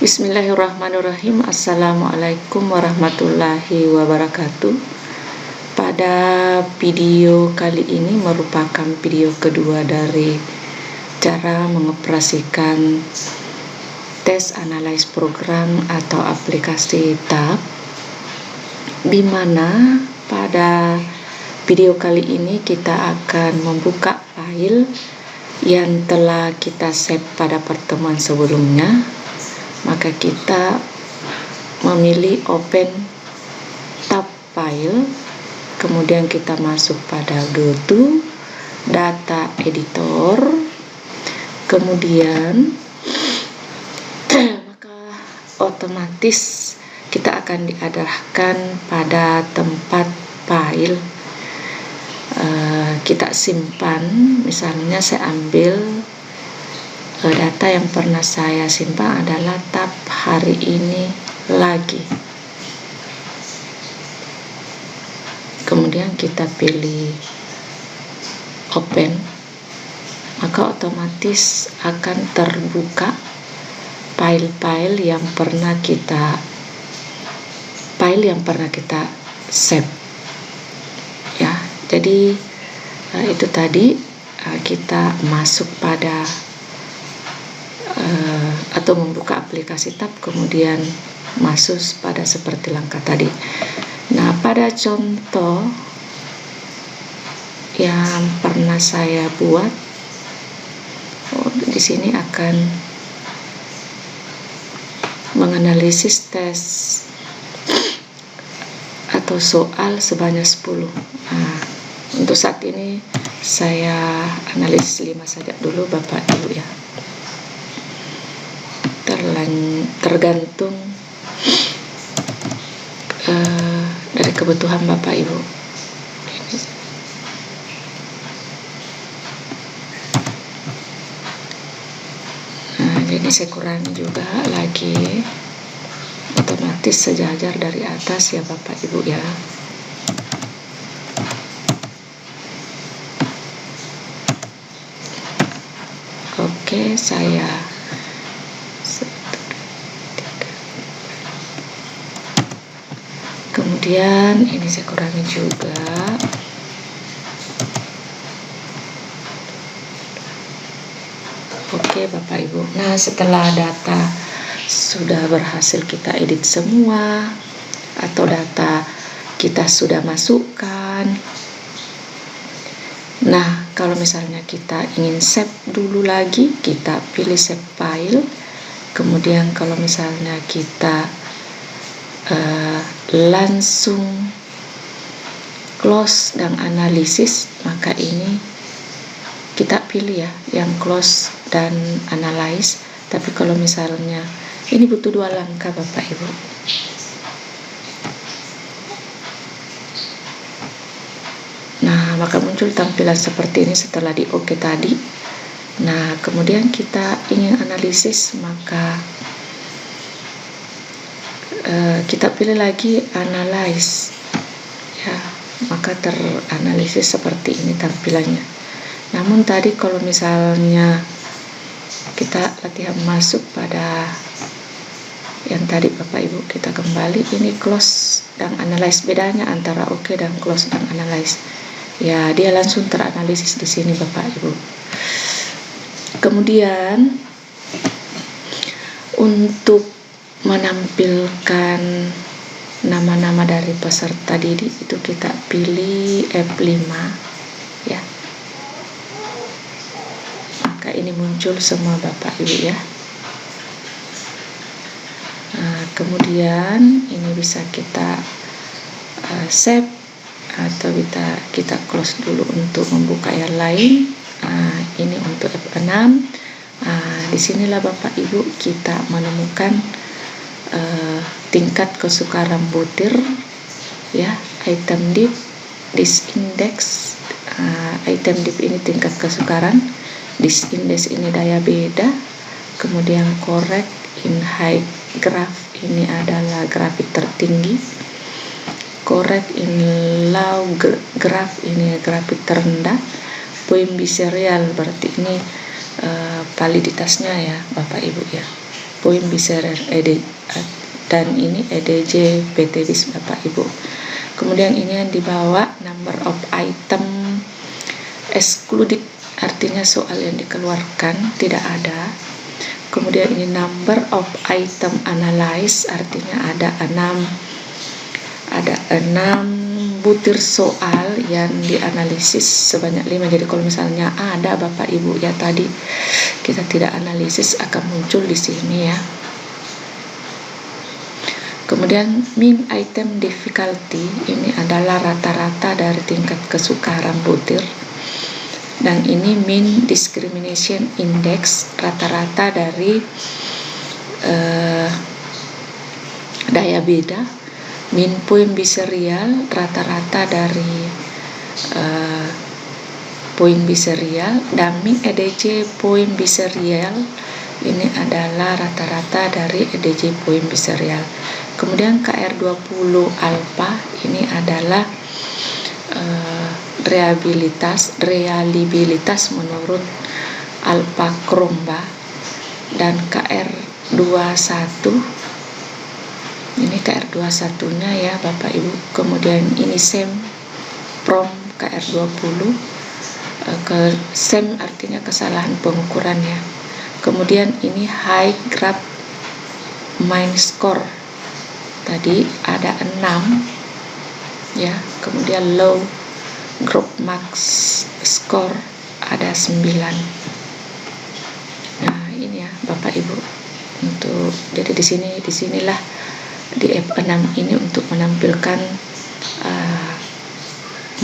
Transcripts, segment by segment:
Bismillahirrahmanirrahim. Assalamualaikum warahmatullahi wabarakatuh. Pada video kali ini merupakan video kedua dari cara mengoperasikan tes analyze program atau aplikasi TAP, di mana pada video kali ini kita akan membuka file yang telah kita save pada pertemuan sebelumnya. Maka kita memilih open tab file, kemudian kita masuk pada go to data editor, kemudian maka otomatis kita akan diarahkan pada tempat file kita simpan. Misalnya saya ambil data yang pernah saya simpan adalah tab hari ini lagi. Kemudian kita pilih open, maka otomatis akan terbuka file-file yang pernah kita save. Ya, jadi itu tadi kita masuk pada atau membuka aplikasi tab, kemudian masuk pada seperti langkah tadi. Nah, pada contoh yang pernah saya buat, di sini akan menganalisis tes atau soal sebanyak 10. Nah, untuk saat ini saya analisis 5 saja dulu Bapak Ibu ya. Tergantung dari kebutuhan Bapak Ibu. Nah, jadi saya kurangi juga lagi, otomatis sejajar dari atas ya Bapak Ibu ya. Oke, saya kemudian ini saya kurangi juga. Oke Bapak Ibu. Nah, setelah data sudah berhasil kita edit semua, atau data kita sudah masukkan. Nah, kalau misalnya kita ingin save dulu lagi, kita pilih save file. Kemudian kalau misalnya kita langsung close dan analisis, maka ini kita pilih ya yang close dan analyze. Tapi kalau misalnya ini butuh 2 langkah Bapak Ibu. Nah, maka muncul tampilan seperti ini setelah di OK tadi. Nah, kemudian kita ingin analisis, maka kita pilih lagi analyze ya, maka teranalisis seperti ini tampilannya. Namun tadi kalau misalnya kita latihan masuk pada yang tadi Bapak Ibu, kita kembali, ini close dan analyze. Bedanya antara OK dan close dan analyze ya, dia langsung teranalisis di sini Bapak Ibu. Kemudian untuk menampilkan nama-nama dari peserta didik itu kita pilih F5 ya, maka ini muncul semua Bapak Ibu ya. Nah, kemudian ini bisa kita save atau kita close dulu untuk membuka yang lain. Nah, ini untuk F6. Disinilah Bapak Ibu kita menemukan tingkat kesukaran butir ya, item div, disk index. Item div ini tingkat kesukaran, disk index ini daya beda, kemudian correct in high graph ini adalah grafik tertinggi, correct in low graph ini grafik terendah, point biserial berarti ini validitasnya ya Bapak Ibu ya. poin biserial dan ini EDJ PT bis Bapak Ibu. Kemudian ini yang di bawah number of item excluded, artinya soal yang dikeluarkan tidak ada. Kemudian ini number of item analyzed, artinya ada 6 butir soal yang dianalisis sebanyak 5. Jadi kalau misalnya ada Bapak Ibu ya tadi kita tidak analisis akan muncul di sini ya. Kemudian mean item difficulty, ini adalah rata-rata dari tingkat kesukaran butir. Dan ini mean discrimination index, rata-rata dari daya beda. Mean poin biserial, rata-rata dari poin biserial. Dan mean EDJ poin biserial, ini adalah rata-rata dari EDJ poin biserial. Kemudian KR20 alpha, ini adalah reliabilitas menurut Alpha Kromba. Dan KR21, ini KR21 nya ya Bapak Ibu. Kemudian ini SEM from KR20, SEM artinya kesalahan pengukuran ya. Kemudian ini high graph mean score, tadi ada 6 ya. Kemudian low group max score ada 9. Nah ini ya Bapak Ibu, untuk jadi disinilah di F6 ini untuk menampilkan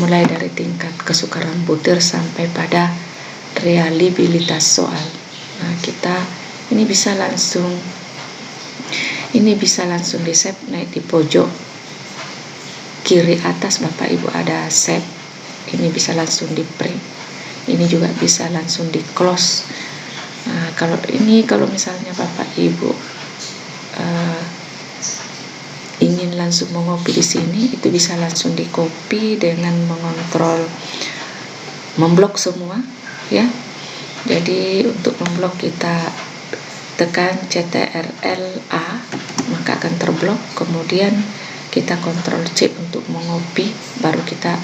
mulai dari tingkat kesukaran butir sampai pada reliabilitas soal. Nah kita ini bisa langsung di save. Naik di pojok kiri atas Bapak Ibu ada save, ini bisa langsung di print, ini juga bisa langsung di close. Nah, kalau misalnya Bapak Ibu ingin langsung mengopi di sini, itu bisa langsung di copy dengan mengontrol memblok semua ya. Jadi untuk memblok kita tekan CTRL-A maka akan terblok. Kemudian kita kontrol C untuk mengopi, baru kita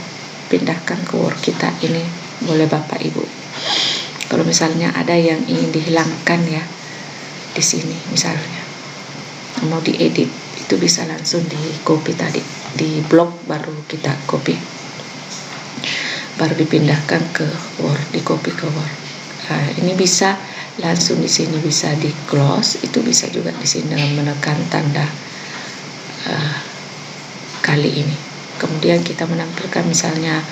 pindahkan ke Word kita. Ini boleh Bapak Ibu. Kalau misalnya ada yang ingin dihilangkan ya di sini, misalnya mau diedit, itu bisa langsung di copy tadi, di blok baru kita copy, baru dipindahkan ke Word, di copy ke Word. Nah, ini bisa langsung di sini bisa di close, itu bisa juga di sini dengan menekan tanda kali ini. Kemudian kita menampilkan misalnya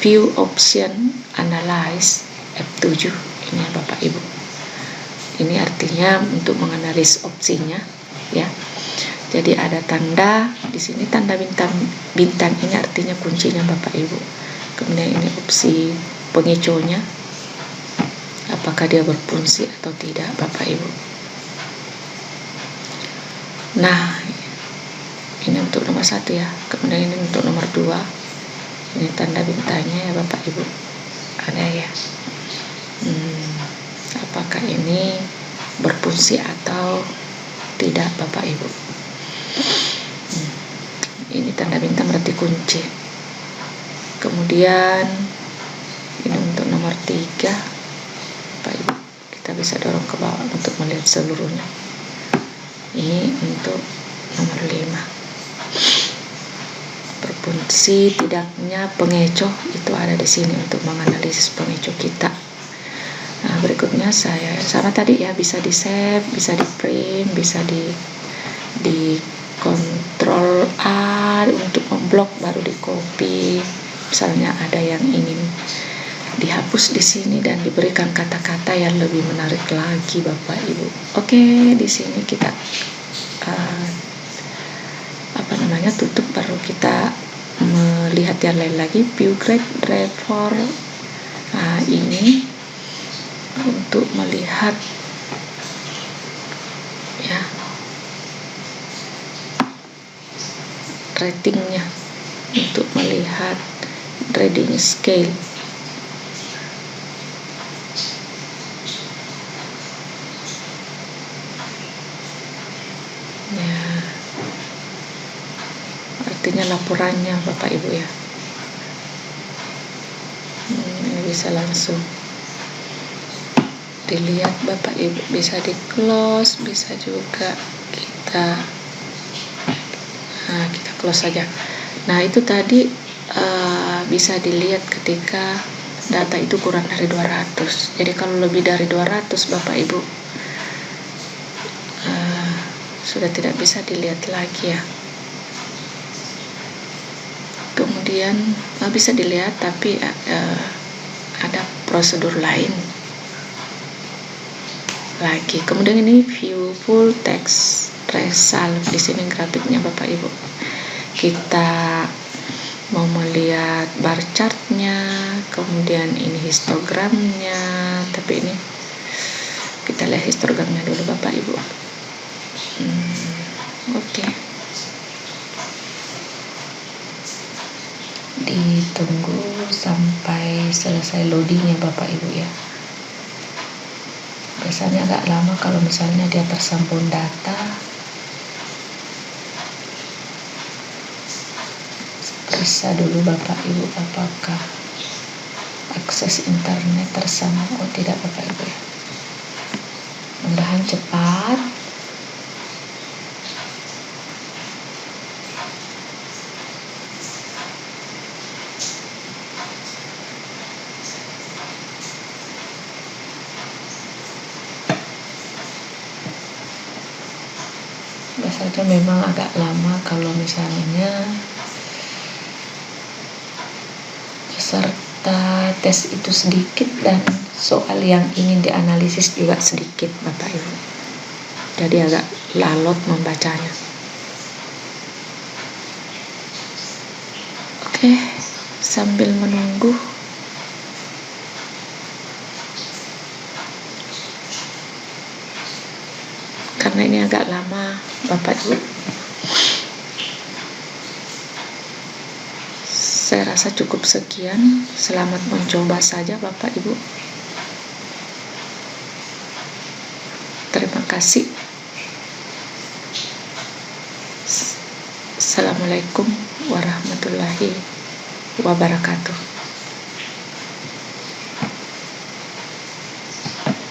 view option analyze F7 ini ya Bapak Ibu. Ini artinya untuk menganalisis opsinya ya. Jadi ada tanda di sini, tanda bintang ini artinya kuncinya Bapak Ibu. Kemudian ini opsi pengeconya, apakah dia berfungsi atau tidak Bapak Ibu. Nah ini untuk nomor 1 ya. Kemudian ini untuk nomor 2, ini tanda bintangnya ya Bapak Ibu, ada ya. Apakah ini berfungsi atau tidak Bapak Ibu. Ini tanda bintang berarti kunci. Kemudian ini untuk nomor 3 Bapak Ibu, kita bisa dorong ke bawah untuk melihat seluruhnya. Ini untuk nomor 5, berfungsi tidaknya pengecoh, itu ada di sini untuk menganalisis pengecoh kita. Nah berikutnya saya sama tadi ya, bisa di save, bisa di print, bisa di Ctrl A untuk memblok, baru di copy. Misalnya ada yang ingin dihapus di sini dan diberikan kata-kata yang lebih menarik lagi Bapak Ibu. Oke, di sini kita tutup, baru kita melihat yang lain lagi. View grade report. Nah ini untuk melihat ya ratingnya, untuk melihat grading scale. artinya laporannya Bapak Ibu ya. Ini bisa langsung dilihat Bapak Ibu, bisa di close, bisa juga kita close saja. Nah itu tadi bisa dilihat ketika data itu kurang dari 200. Jadi kalau lebih dari 200 Bapak Ibu sudah tidak bisa dilihat lagi ya. Kemudian bisa dilihat, tapi ada prosedur lain lagi. Kemudian ini view full text result, di sini grafiknya Bapak Ibu. Kita mau melihat bar chartnya, kemudian ini histogramnya, tapi ini kita lihat histogramnya dulu Bapak Ibu. Oke. Ditunggu sampai selesai loadingnya Bapak Ibu ya. Biasanya agak lama kalau misalnya dia tersambung data. Periksa dulu Bapak Ibu apakah akses internet tersambung. Oh tidak Bapak Ibu ya. Mudah-mudahan cepat. Biasanya memang agak lama kalau misalnya peserta tes itu sedikit dan soal yang ingin dianalisis juga sedikit Bapak Ibu. Jadi agak lalot membacanya. Oke, sambil menunggu karena ini agak lama Bapak Ibu. Saya rasa cukup sekian. Selamat mencoba saja Bapak Ibu. Terima kasih. Assalamualaikum warahmatullahi wabarakatuh.